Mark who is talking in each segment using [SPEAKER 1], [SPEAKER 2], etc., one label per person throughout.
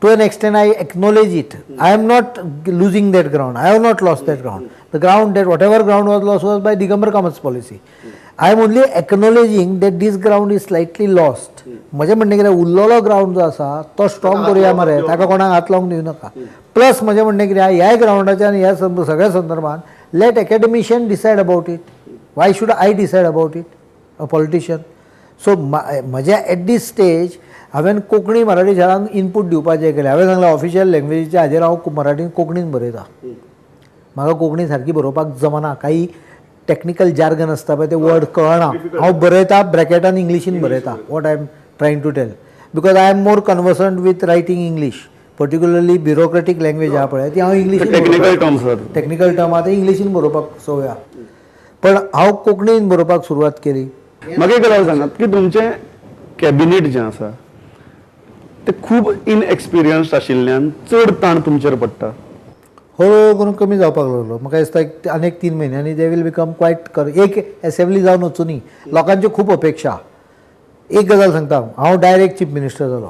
[SPEAKER 1] To an extent, I acknowledge it. I am not losing that ground. I have not lost that ground. The ground that whatever ground was lost was by Digambar Kamat's policy. I am only acknowledging that this ground is slightly lost. म्हजें म्हणणें कितें उरलेलो ground जो आसा तो strong करूया मरे ताका कोणाक हात लावंक दिवं नाका. प्लस म्हजें म्हणणें कितें ह्या ग्राउंडाच्या आनी ह्या सगळ्या संदर्भात let academician decide about it. Why should I decide about it, a politician? So म्हज्या एट दीस स्टेज हांवें कोंकणी मराठी शाळांक इनपूट दिवपाचें केलें. हांवें सांगलें ऑफिशियल लँग्वेजीच्या हाजेर हांव मराठीन कोंकणीन बरयता. म्हाका कोंकणी सारकी बरोवपाक जमना. काही टॅक्निकल जार्गन आसता पळय ते वर्ड कळना. हांव बरयता ब्रॅकेटान इंग्लिशीन बरयता what I am trying to tell, because I am more conversant with writing English, particularly bureaucratic language आहा पळय ती हांव इंग्लिशीन टॅक्निकल टर्म आहा ते इंग्लिशीन बरोवपाक सवय आहा. पण हांव कोंकणीन बरोवपाक सुरवात केली.
[SPEAKER 2] म्हाका एक गजाल सांगात की तुमचें कॅबिनेट जें आसा ते खूब इनएक्सपिरियन्स्ड आशिल्ल्यान चड ताण तुमचेर पडटा.
[SPEAKER 1] हळू करून कमी जावपाक लागलो. म्हाका दिसता आनी 3 म्हयन्यांनी दे वील बिकम क्वायट एक एसेंब्ली जावन वचूनी. लोकांच्यो खूब अपेक्षा. एक गजाल सांगता, हांव डायरेक्ट चीफ मिनिस्टर जालो.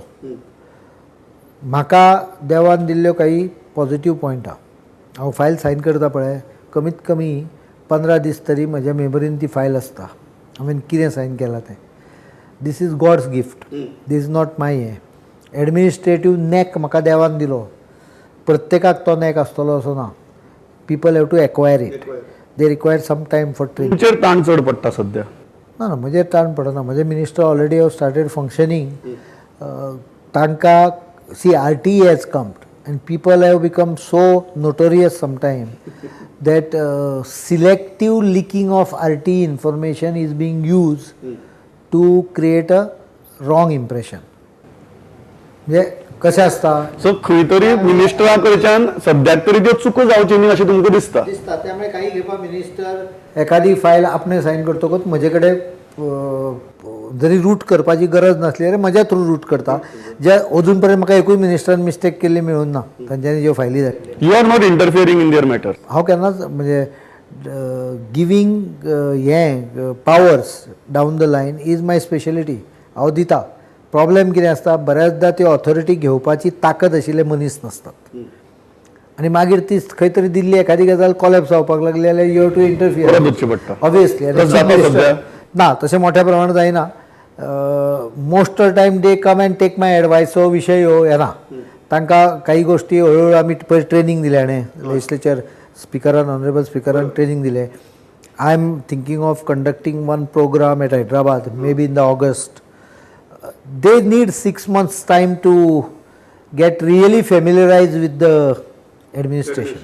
[SPEAKER 1] म्हाका देवान दिल्ल्यो काही पॉझिटिव्ह पॉयंट आहा. हांव फायल सायन करता पळय कमीत कमी 15 दीस तरी म्हज्या मेमरीन ती फायल आसता हांवें कितें सायन केलां तें. This is God's gift. This is not my हें एडमिनिस्ट्रेटीव नॅक म्हाका देवान दिलो. प्रत्येकाक तो नॅक आसतलो असो ना. People have to acquire it. They require some time for training.
[SPEAKER 2] तुमचेर ताण चड पडटा सद्या?
[SPEAKER 1] ना म्हजेर ताण पडना. म्हजे minister already have started functioning. तांकां सी RTE has comed and people have become so notorious sometime that selective leaking of RTE information is being used to create a wrong impression. म्हणजे कशें आसता
[SPEAKER 2] सो खंय तरी मिनिस्टरा कडच्यान सद्याक तरी त्यो चुको जावच्यो न्ही अशें तुमकां दिसता?
[SPEAKER 1] त्यामुळे काही खेपा मिनिस्टर एखादी फायल आपणे सायन करतकच म्हजे कडेन जरी रूट करपाची गरज नासली जाल्यार म्हज्या थ्रू रूट करता. जे अजून पर्यंत म्हाका एकूय मिनिस्टरान मिस्टेक केल्ली मेळून ना तांच्यांनी ज्यो फायली जाल्यो.
[SPEAKER 2] You are not interfering in their matter?
[SPEAKER 1] हांव केन्नाच म्हणजे गिवींग हें powers down the line is my speciality. हांव दिता. प्रॉब्लेम कितें आसता बऱ्याचदा ती ऑथॉरिटी घेवपाची ताकद आशिल्ले मनीस नासतात आनी मागीर ती खंय तरी दिल्ली एखादी गजाल कॉलेप्स जावपाक लागली जाल्यार you have to interfere obviously. ना तशें मोठ्या प्रमाणात जायना. Most of time they come and take my advice. हो विशय येना. तांकां काही गोश्टी हळूहळू आमी पळय ट्रेनींग दिलें हाणें लेजिस्लेचर स्पिकरान ऑनरेबल स्पिकरान ट्रेनींग दिलें. I am thinking of conducting one programme at Hyderabad may be in the August. They need 6 months time to get really familiarized with the administration.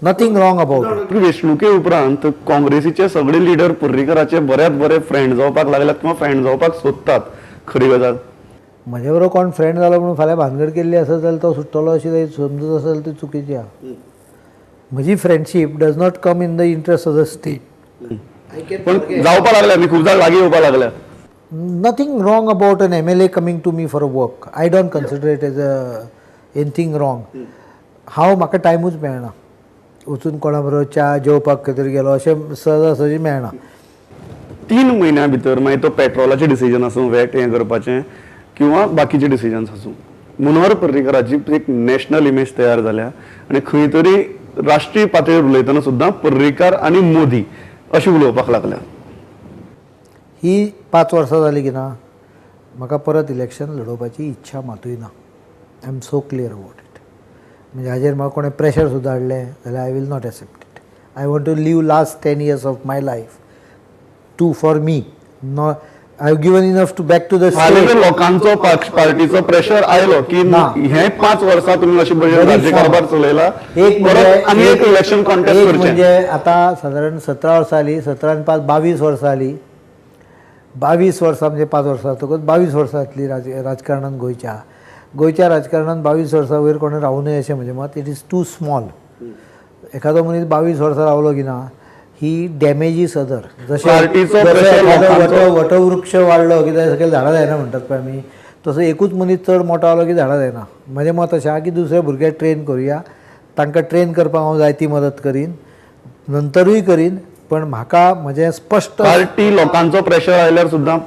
[SPEAKER 1] Nothing wrong about it.
[SPEAKER 2] वेंचणुके उपरांत काँग्रेसीचे सगळे leader पर्रीकराचे बऱ्यात बरे friend जावपाक लागल्यात किंवा friend जावपाक सोदतात. खरी गजाल?
[SPEAKER 1] म्हजे बरोबर कोण फ्रेंड जालो म्हणून फाल्यां भानगड केल्ली आसत जाल्यार तो सुट्टलो अशी समजत आसत ती चुकीची आहा. म्हजी friendship does not come in the interest of the state.
[SPEAKER 2] पण जावपाक लागल्या न्ही खूब जाण लागीं येवपाक लागल्या.
[SPEAKER 1] Nothing wrong about an MLA coming to me for a work. I don't consider it as anything wrong. हांव म्हाका टायमूच मेळना वचून कोणा बरोबर च्या जेवपाक खंय तरी गेलो अशें सहजासहजी मेळना.
[SPEAKER 2] 3 म्हयन्यां भितर मागीर तो पेट्रोलाचें डिसिजन आसूं वॅट हें करपाचें किंवा बाकीचे डिसिजन्स आसूं मनोहर पर्रीकराची एक नॅशनल इमेज तयार जाल्या आनी खंय तरी राष्ट्रीय पातळीर उलयतना सुद्दां पर्रीकार आनी मोदी अशें उलोवपाक लागल्या.
[SPEAKER 1] ही 5 वर्सां जाली की ना म्हाका परत इलेक्शन लडोवपाची इच्छा मातूय ना. I am so clear about it. म्हणजे हाजेर म्हाका कोणें प्रेशर सुद्दां हाडलें जाल्यार I will not accept it. I want to leave last 10 years of my life to for me. No I have given enough to back to the state.
[SPEAKER 2] लोकांचो पार्टीचो pressure आयलो की हे 5 वर्सां तुमी अशी राज्यकारभार चलयला आनी एक इलेक्शन कॉन्टेस्ट करचें.
[SPEAKER 1] म्हणजे आतां सादारण 17 वर्सां जाली. 17 आनी 5 22 वर्सां जाली. 22 वर्सां म्हणजे 5 वर्सां जातकच 22 वर्सां जातली राजकारणांत गोंयच्या राजकारणांत 22 वर्सां वयर कोणें रावूं नये अशें म्हजें मत. It is too small. एखादो मनीस 22 वर्सां रावलो की ना ही डॅमेजीस अदर. जशें वटवृक्ष वाडलो की सगळे झाडां जायना म्हणटात पळय आमी तसो एकूच मनीस चड मोठो जालो की झाडां जायना. म्हजें मत अशें आहा की दुसरे भुरगे ट्रेन करुया. तांकां ट्रेन करपाक हांव जायती मदत करीन नंतरूय करीन. पण म्हाका म्हजें स्पश्ट
[SPEAKER 2] पार्टी लोकांचो प्रेशर आयल्यार सुद्दां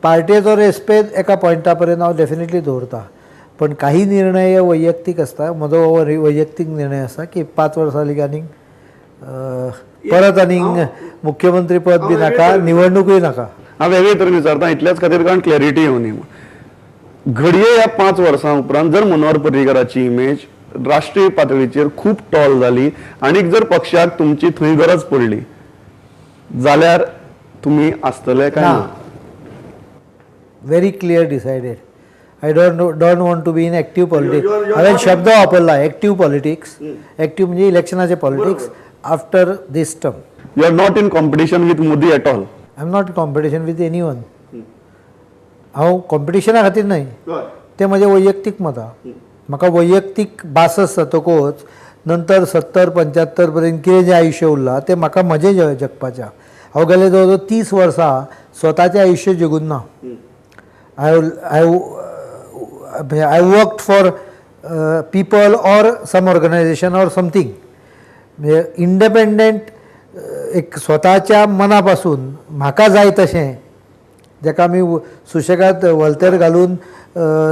[SPEAKER 1] पार्टीचो रेस्पेद एका पॉयंटा पर्यंत हांव डेफिनेटली दवरता. पण काही निर्णय हे वैयक्तीक असता. म्हजो वैयक्तीक निर्णय आसा की 5 वर्सां जाली आनीक परत आनीक मुख्यमंत्री पद बी नाका, निवडणूकूय नाका.
[SPEAKER 2] हांव वेगळे तरेन विचारता इतल्याच खातीर कारण क्लॅरिटी येवनी. घडये ह्या 5 वर्सां उपरांत जर मनोहर पर्रीकराची इमेज राष्ट्रीय पातळीचेर खूब टॉल जाली आनीक जर पक्षाक तुमची थंय गरज पडली जाल्यार तुमी आसतले काय ना?
[SPEAKER 1] Very clear decided. I don't want to be in active politics. हांवें शब्द वापरला एक्टीव पॉलिटिक्स. एक्टीव म्हणजे इलेक्शनाचे politics after this term.
[SPEAKER 2] You are not in competition with Modi at all.
[SPEAKER 1] I am not competition with anyone. हांव कॉम्पिटिशना खातीर न्हय, तें म्हजें वैयक्तीक मत आहा. म्हाका वैयक्तीक बासस जातकूच नंतर 70-75 पर्यंत कितें जें आयुश्य उरलां तें म्हाका म्हजें जगपाचें आहा. हांव गेले जवळ जवळ 30 वर्सां स्वताचें आयुश्य जगून ना. I worked for people or some organization or something. म्हणजे इंडिपेंडंट एक स्वताच्या मनापासून म्हाका जाय तशें, जेका आमी सुशेगाद वलतेर घालून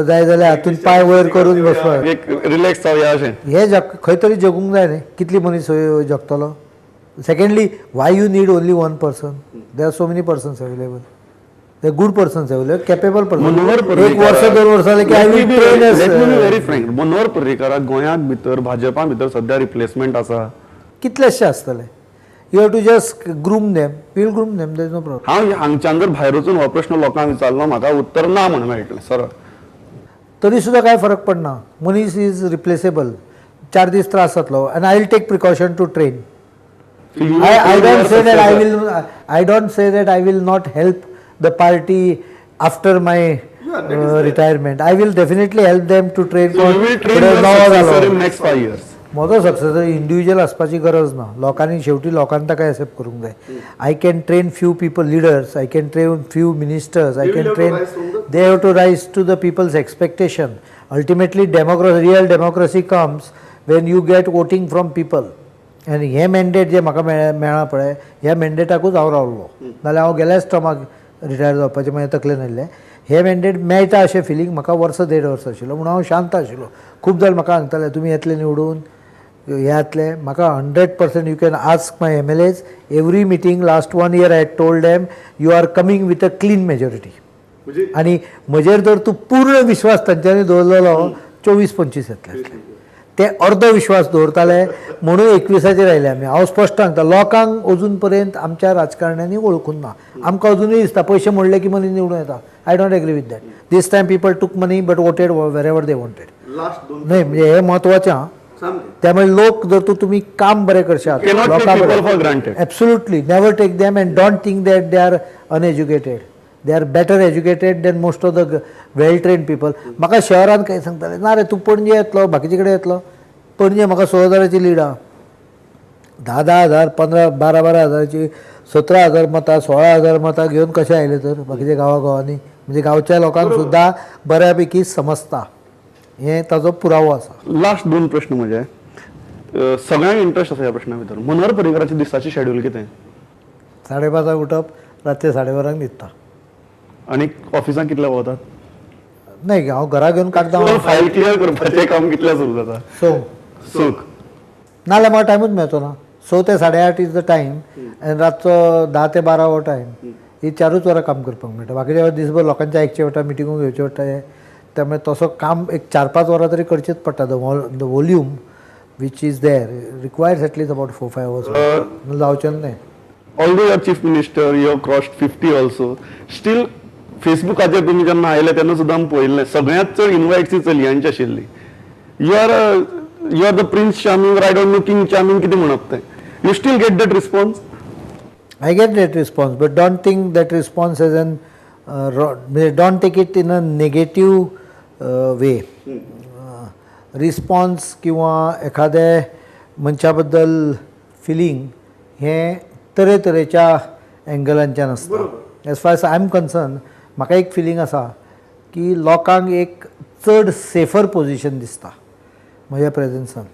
[SPEAKER 1] जाय जाल्यार हातून पांय वयर करून बसपाक,
[SPEAKER 2] एक रिलॅक्स जावया अशें
[SPEAKER 1] हे खंय तरी जगूंक जाय न्ही. कितली मनीस जगतलो? Secondly, why you need only one person? There are so many persons available. The good persons available, capable persons.
[SPEAKER 2] Manohar
[SPEAKER 1] एक
[SPEAKER 2] पर्रीकर
[SPEAKER 1] वर्ष 2 वर्सां की I will train as
[SPEAKER 2] very frank. Manohar पर्रीकराक गोंयाक भितर भाजपा भितर सध्या रिप्लेसमेंट आसा.
[SPEAKER 1] कितलेशे आसतले. You have to just groom them. Will groom them. There is no problem.
[SPEAKER 2] हांव हांगच्यान जर भायर वचून हो प्रश्न लोकांक विचारलो म्हाका उत्तर ना म्हणून मेळटलें सरळ.
[SPEAKER 1] तरी सुद्दां कांय फरक पडना. मनीस इज रिप्लेसेबल. 4 दीस त्रास जातलो आनी I will take precaution to train. I don't say that I will. I don't say that I will not help the party after my retirement. I will definitely help them to train.
[SPEAKER 2] So you will train your successor in next 5 years.
[SPEAKER 1] म्हजो successor individual आसपाची गरज ना. लोकांनी शेवटी लोकांनी ताका accept करूंक जाय. I can train few people leaders. I can train few ministers. I can train. They have to rise to the people's expectation. Ultimately real democracy comes when you get voting from people. आनी हे mandate जे म्हाका मेळ्ळा पळय, ह्या मॅन्डेटाकूच हांव रावलो. नाल्यार हांव गेल्याच टर्माक रिटायर जावपाचें मागीर तकलेन आयिल्लें. हे मॅन्डेट मेळटा अशें फिलींग म्हाका वर्स 1.5 वर्स आशिल्लो. म्हणून हांव शांत आशिल्लो. खूब जाण म्हाका सांगताले तुमी येतले निवडून, हे जातले. म्हाका 100% you can ask my MLAs. Every meeting last 1 year I told them you are coming with a clean majority. आनी म्हजेर जर तूं पूर्ण विश्वास तांच्यांनी दवरलेलो 24-25 येतले. ते अर्दो विश्वास दवरताले म्हणून 21 आयले आमी. हांव स्पश्ट सांगता, लोकांक अजून पर्यंत आमच्या राजकारण्यांनी वळखून ना. आमकां अजुनूय दिसता पयशे मोडले की मनीस निवडून येता. I don't agree with that. This time people took money but voted wherever they wanted. न्हय म्हणजे हे म्हत्वाचें आहा. त्यामुळे लोक जर तुमी काम बरें करशात, absolutely never take them and don't think that they are uneducated. They are better educated than most of the well train people. म्हाका शहरान काही सांगताले ना रे तूं पणजे येतलो, बाकीचे कडेन येतलो. पणजे म्हाका 6,000ची लीड आहा. 10,000, 12,000 17,000 मतां, 16,000 मतां घेवन कशें आयले तर बाकीच्या गांवांनी. म्हणजे गांवच्या लोकांक सुद्दां बऱ्यापैकी समजता. हे ताजो पुरावो आसा.
[SPEAKER 2] लास्ट 2 प्रश्न म्हणजे सगळ्यांक इंट्रस्ट आसा ह्या प्रश्ना भितर. मनोहर पर्रीकराची दिसाची शेड्यूल कितें?
[SPEAKER 1] 5:30 उठप, रात्री 12:30 न्हिदता.
[SPEAKER 2] आनी ऑफिसांत कितले वतात?
[SPEAKER 1] नाही, हांव घरा घेवन कागदां
[SPEAKER 2] फायल क्लियर करपाचें काम कितल्या सुरू जाता? सूख
[SPEAKER 1] नाल्यार म्हाका टायमूच मेळचो ना. 6 ते 8:30 इज द टायम आनी रातचो 10 ते 12 हो टायम. ही 4च वरां काम करपाक मेळटा. बाकीच्या दिसभर लोकांचें आयकचें पडटा, मिटिंगो घेवचे पडटा. त्यामुळे तसो काम एक 4-5 वरां तरी करचेच पडटा. The volume which is there requires at least about 4-5 hours. जावचें न्हय.
[SPEAKER 2] Although your chief minister, you have crossed 50 also, steel फेसबुकाचेर तुमी जेन्ना आयले तेन्ना सुद्दां आमी पळयल्लें सगळ्यांत चड इनवायट्स चलयांची आशिल्ली. You are the prince charming, I don't know king charming कितें म्हणप तें. You still get that response?
[SPEAKER 1] I get that response, but don't think that response as an don't take it in a negative way. Response किंवा एखाद्या मनशा बद्दल feeling हे तरेतरेच्या एंगलांच्यान आसता. Age far age I am concern, म्हाका एक feeling आसा की लोकांक एक चड सेफर पोजिशन दिसता म्हज्या प्रेझन्सान.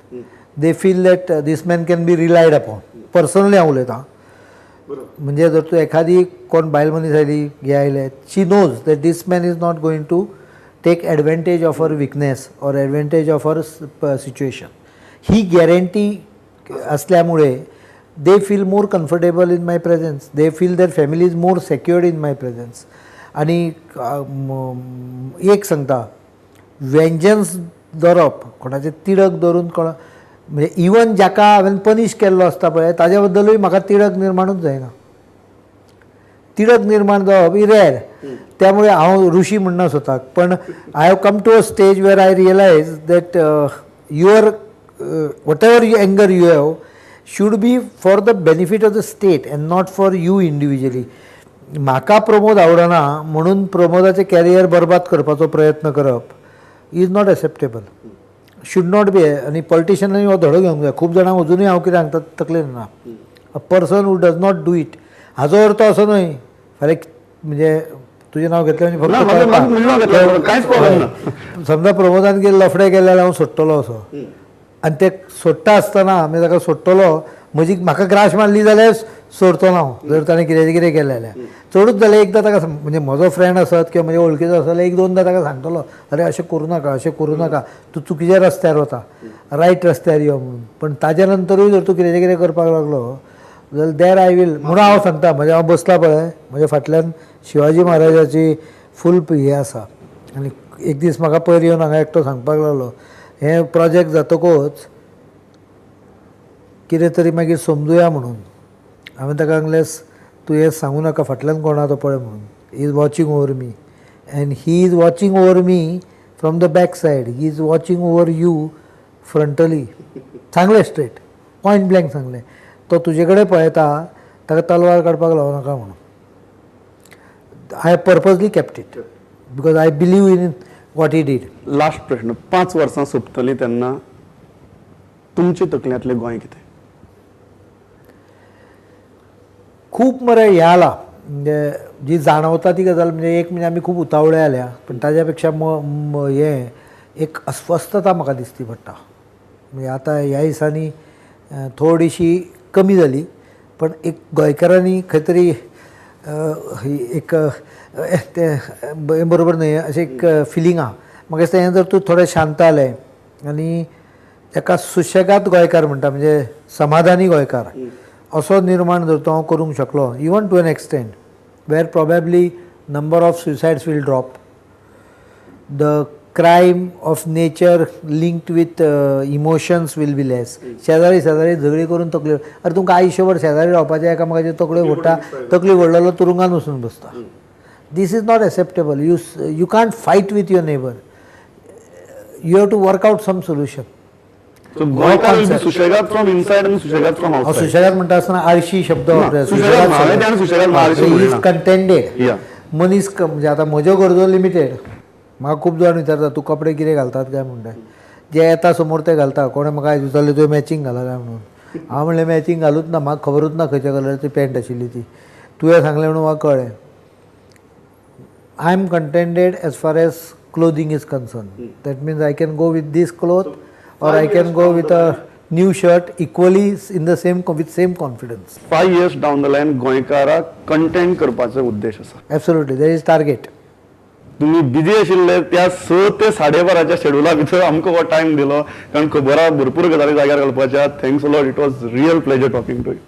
[SPEAKER 1] They feel that this man can be relied upon. Personally हांव उलयतां. म्हणजे जर तूं एखादी कोण बायल मनीस आयली हे आयले, she knows that this man is not going to take advantage of our weakness or advantage of our situation. He guarantee असल्यामुळे they feel more comfortable in my presence. They feel their family is more secured in my presence. आणि एक सांगता, वेंजन्स धरप, कोणाचे तिडक धरून कोणा म्हणजे इवन जाका हांवें पनीश केल्लो आसता पळय ताज्या बद्दलूय म्हाका तिडक निर्माणूच जायना. तिडक निर्माण जावप ही रॅर. त्यामुळे हांव ऋषी म्हणना स्वताक, पण I have come to a stage where I realise that your whatever you anger you have should be for the benefit of the state and not for you individually. म्हाका प्रमोद आवडना म्हणून प्रमोदाचे carrier बरबाद करपाचो प्रयत्न करप is not acceptable, should not be. आनी पॉलिटिशनांनी हो धडो घेवंक जाय. खूब जाणांक अजुनूय हांव कितें सांगता तकलेन ना. A person who does not do it हाजो अर्थ असो न्हय फाल्यां म्हणजे तुजें नांव घेतलें म्हणजे फक्त समजा प्रमोदान गेले लफडे केले जाल्यार हांव सोडटलो असो, आनी ते सोडटा आसतना हांवें ताका सोडटलो म्हजी म्हाका ग्राश मारली जाल्यार सोडटलो हांव. जर ताणें कितें कितें केलें जाल्यार चडूच जाल्यार एकदां ताका म्हणजे म्हजो फ्रेंड आसत किंवा म्हजे वळखीचो आसत जाल्यार एक दोनदां ताका सांगतलो अरे अशें करूं नाका, अशें करूं नाका, तूं चुकीच्या रस्त्यार वता, रायट रस्त्यार यो म्हणून. पण ताज्या नंतरूय जर तूं कितें कितें करपाक लागलो जाल्यार देर आय वील म्हणून हांव सांगता. म्हणजे हांव बसला पळय म्हज्या फाटल्यान शिवाजी महाराजाची फूल हें आसा. आनी एक दीस म्हाका पयर येवन हांगा एकटो सांगपाक लागलो हे प्रोजेक्ट जातकूच कितें तरी मागीर समजुया म्हणून. हांवें ताका सांगलें तूं हें सांगू नाका फाटल्यान कोण आहा तो पळय म्हणून. He is watching over me and he is watching over me from the back said. He is watching over you frontly. सांगलें स्ट्रेट पॉयंट ब्लँक सांगलें. तो तुजे कडेन पळयता ताका तलवार काडपाक लावं नाका म्हणून. I have purposely kept it because I believe in what he did.
[SPEAKER 2] Last प्रश्न, 5 वर्सां सोंपतलीं तेन्ना तुमचे तकल्यांतलें गोंय कितें?
[SPEAKER 1] खूब मरे हें आला म्हणजे जी जाणवता ती गजाल म्हणजे एक म्हणजे आमी खूब उतावळे जाल्या, पण ताज्या पेक्षा हें एक अस्वस्थता म्हाका दिसती पडटा. म्हणजे आतां ह्या दिसांनी थोडीशी कमी जाली, पण एक गोंयकारांनी खंय तरी एक तें बरोबर न्हय अशें एक फिलींग आहा. म्हाका दिसता हें जर तूं थोडें शांत जालें आनी ताका सुशेगाद गोंयकार म्हणटा म्हणजे समाधानी गोंयकार असो निर्माण जर तो हांव करूंक शकलो even to an extent where probably number of suicides will drop, the crime of nature linked with emotions will be less. शेजारी झगडी करून तकली अरे तुमकां आयुश्यभर शेजारी रावपाचें एकामेकाचे तकल्यो फोडटा, तकली फोडलेलो तुरुंगान वचून बसता. This is not acceptable. You can't fight with your neighbour. You have to work out some solution.
[SPEAKER 2] सुशेगाद फ्रॉम इनसायड आनी सुशेगाद फ्रॉम आउटसायड.
[SPEAKER 1] सुशेगाद म्हणटा आसतना आळशी शब्द कंटेंडेड मनीस म्हणजे आतां म्हज्यो गरजो लिमिटेड. म्हाका खूब जाण विचारता तूं कपडे कितें घालतात काय म्हणटा. जे येता समोर ते घालता. कोणें म्हाका आयज विचारलें तुवें मॅचींग घाला काय म्हणून. हांव म्हणलें मॅचींग घालूच ना, म्हाका खबरूच ना खंयच्या कलराची पॅन्ट आशिल्ली ती. तुवें सांगलें म्हणून म्हाका कळ्ळें. I am contended as far as clothing is concerned. That means I can go with this cloth or I can go with a new shirt equally in the same with same confidence.
[SPEAKER 2] 5 years down the line गोंयकाराक content करपाचो उद्देश आसा.
[SPEAKER 1] Absolutely, there is target.
[SPEAKER 2] तुम्ही busy आशिल्ले त्या 6 ते 12:30च्या शेड्युला भितर आमकां हो टायम दिलो कारण खबर आहा भरपूर गजाली जाग्यार घालपाच्या. Thanks a lot. It was real pleasure talking to you.